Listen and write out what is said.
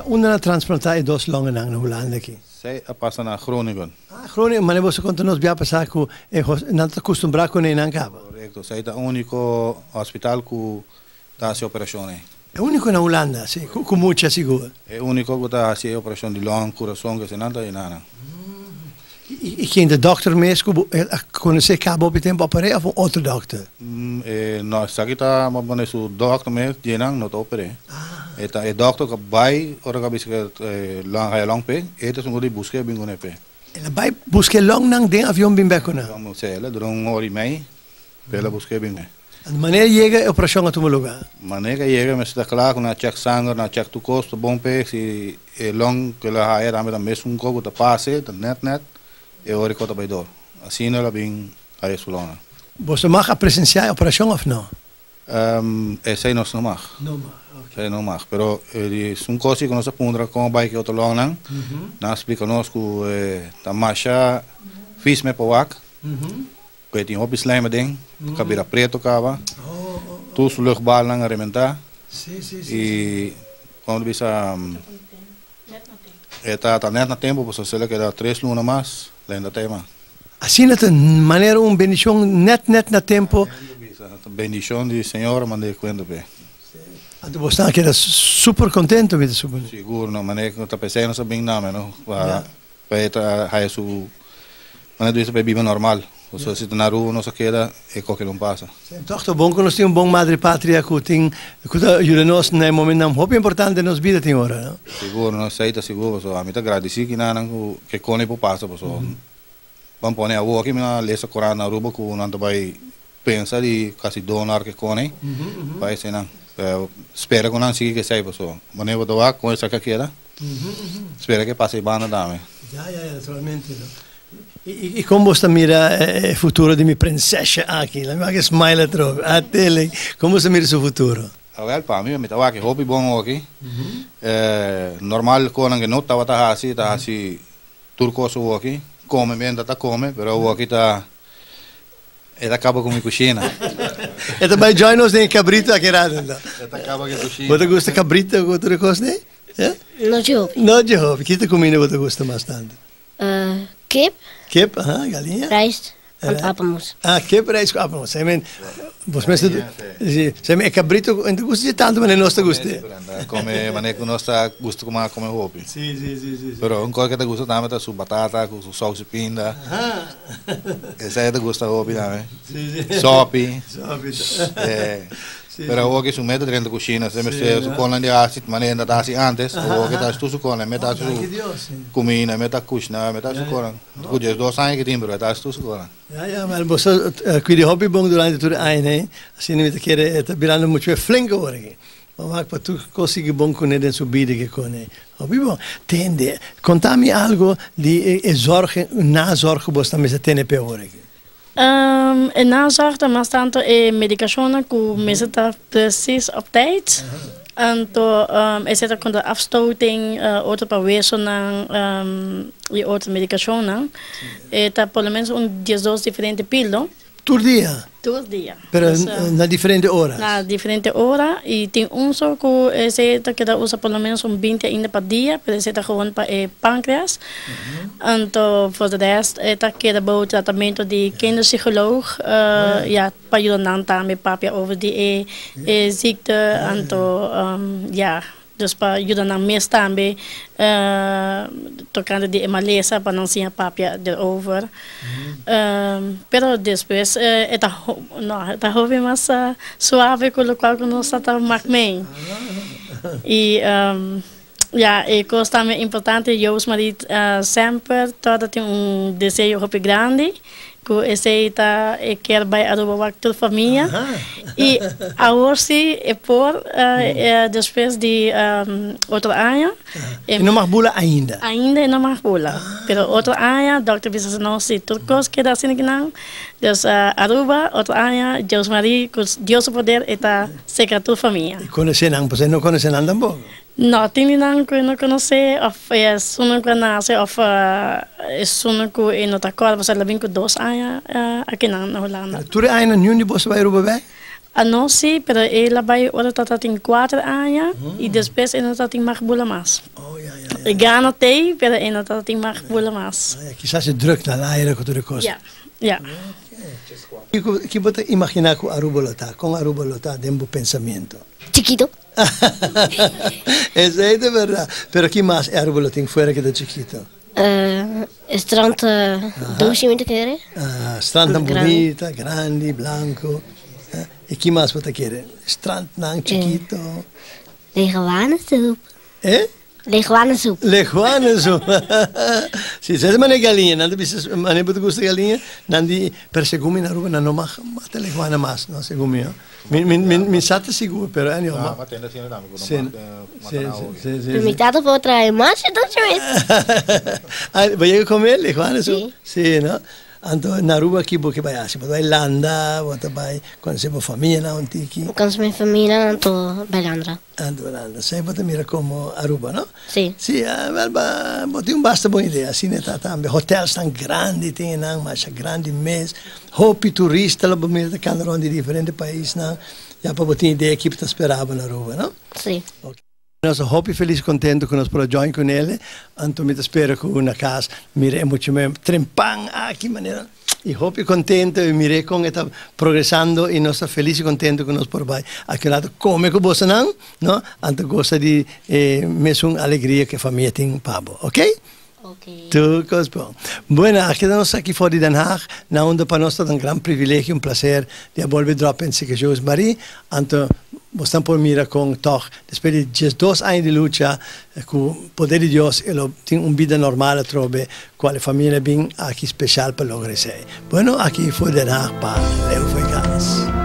Una na transplantar e dos longa nang na Holanda aqui. Zij passa na Groningen. Groningen, mas você conta nos bia passar com não está acostumado com nem não acaba. Correcto. Zij is het único hospital que faz operações. É único na Holanda, sim, com muita segura. É único que faz operação de longo coração que se nada e nada. E quem de dokter mesmo quando você acaba o tempo operar ou outro dokter? Nós aqui tá mas o dokter mesmo dienang não opere. É dokter que vai ora que bisca long pe, é um guri busca bingo ne pe. Ela vai buscar long nang den avião bem becona. Vamos sei, ela durante hora e meia, pela busca bingo. De maneira chega a operação a tomar lugar. Maneira chega, mas está claro na check sangue, na check tu custo bom pe, se é long que ela é também mesmo cogo tá passe, tá net. E hora que eu trabalho dor. Assim ela bem a Solana. Você mag presenciar a operação ou não? Essa não se mag. Não mag. Essa não mag. Pero é coisa que nós aponta com o bike outro long não. Nós explicamos que a marcha fiz me para o que tem hobby slime ding, cabelo preto cava. Tu su luchtbal não arrementar. Sim. E quando bisa tá net na tempo, você se queda 3 lunas mais. Lenda tema. Assim na maneira bendição net na tempo. Bendição de Senhor mandei quando be. Então você está aqui super contente com isso. Seguro, não, maneira que tá pensando sobre bem nome, não. Para aí su maneira isso bebida normal. Você se na rua não se queda e qualquer um passa. Toch tá bom que nós temos bom madre pátria que ajuda nós no momento não muito importante nos vida tem hora, não? Seguro, não sei tá seguro, só a mim tá agradecido que não que cone por passa, só. Vamos pôr a rua aqui na lesa Corã na rua que não tá vai pensar de quase donar que cone. Vai ser não. Espera que não siga que sai, só. Maneira do ar com essa que era. Espera que passe bana dame. Já, naturalmente, não. E como você mira o futuro de minha princesa aqui? Ela me smile troco. Até como você mira o seu futuro? Well, para mim, me tava aqui hobby bom aqui. Normal quando que não tava assim turco so aqui. Come bem, tá come, pero aqui tá acaba com minha cozinha. Esta vai join nos em cabrito aqui rado. Esta acaba com a cozinha. Você gosta de cabrito ou outra coisa, né? Não jogo. Não jogo. Que te comida você gosta bastante? Kip, Kip, galinha. rijst en appelmoes. Kip, rijst en appelmoes. Você é cabrito, ainda gosta de tanto, mas não gosta. Come, maneira que nós gosta de comer roupa. Sim. Pero coisa que gosta também tá su batata, com su salsa pinda. Essa é da gosta roupa também. Sopi. Pero o que su meta dentro da cozinha, se me su cola de ácido, maneira da assim antes, o que tá su cola, meta su comida, meta cozinha, meta su cola. Cuide 2 anos que tem, pero tá su cola. Ja, maar você cuide hobby bom durante todo ano, né? Assim não te quer tá virando muito flink agora aqui. Mas para tu conseguir bom com ele subida que com ele. Hobby bom. Tende, conta-me algo de zorg, na zorg você também se tem para agora aqui. Na zorg dan maar tanto medicatie que mensen dat precies op tijd. En to is het ook de afstoting, auto para wezen e outra medicação, tá pelo menos 12 diferentes pílulas. Por dia? Por dia. Pero na diferente horas? Na diferente hora. E tem só que que usa pelo menos 20 ainda para dia, pero esse gewoon para pâncreas. Então, voor de rest, que é bom tratamento de kinderpsicoloog, ja, para ajudar também papia over die ziekte. Então, ja. Dus para ajudar mais também, tocando de maleza para não ser papia erover. Pero depois, está hobby mais suave com o qual nós estamos mais. E ja, e coisa também importante, eu sempre todo tem desejo hobby grande. Que esse tá quer vai adobar toda a família e agora sim é por depois de outro ano e não mais bula ainda não mais bula pero outro ano doutor bisa não se turcos que dá assim que não Deus Aruba outro ano Deus Maria Deus poder eta seca toda a família e conhece não você não conhece nada bom. Não, tem não que não conhece, of sono que nasce, of sono que não está claro, você leva com 2 anos aqui na Holanda. Tu é ainda nenhum de você vai Aruba bem? não sim, pero ela vai ora tá tem 4 anos e depois ela tá tem mais bula mais. Oh, ja. Ik ga nog tegen, pero ela tá tem mais bula mais. Quizás se druk na laira com tudo coisa. Ja, ja. Que você imaginar com Aruba lota, com Aruba lota, dentro pensamento. Chiquito. Eso es de verdad. Pero ¿qué más es Aruba lota fuera que de chiquito? Strand douche moet ik keren. Strand tan bonita, grande, blanco. ¿Y qué más você quiere? Strand tan chiquito. Leguanensoep. Leguanensoep. Leguanensoep. Sì, se man galinha, nanda bis man ebut gusta galinha, nandi per segumi na Aruba não mag mate leguana mas, no segumi. Min sate seguro, pero é não. Mas tenda sini dami ko Sim. Mi tata pode trazer mais do que isso. Vai comer leguanensoep? Sim, no? Anto na Aruba aqui porque vai assim, vai landa, vai quando se família na antiki. Com minha família anto Belandra. Anto landa, sai bota mira como Aruba, no? Sim. Sì, boti un basta buona idea, sì, ne tambe hotel stan grandi tenen, ma c'è grandi mes, hopi turista la bomira da canderon di differenti paesi, no? Ja pa boti idea che ti sperava na Aruba, no? Sì. Okay. Nós hopi feliz contento con nos pro join con ele, anto mi spero con una casa, mire mucho me trempang aqui maneira. E hopi contento e mire con eta progressando e nós feliz contento con nos por vai. Aqui lado come co bossa não, no? Anto gosta di mesmo alegria que família tem pabo, ok? Ok. Tudo coisa bom. Bueno, aqui nós aqui fora de Den Haag, na onde para nós é um grande privilégio, um prazer de volver drop em Sicajous Marie. Anto Bostan por mira com toch, depois de 2 anos de luta, com o poder de Deus, ele tem uma vida normal, trobe, com a família bem aqui especial para lograr isso. Bueno, aqui foi Den Haag para Leo Feiganes.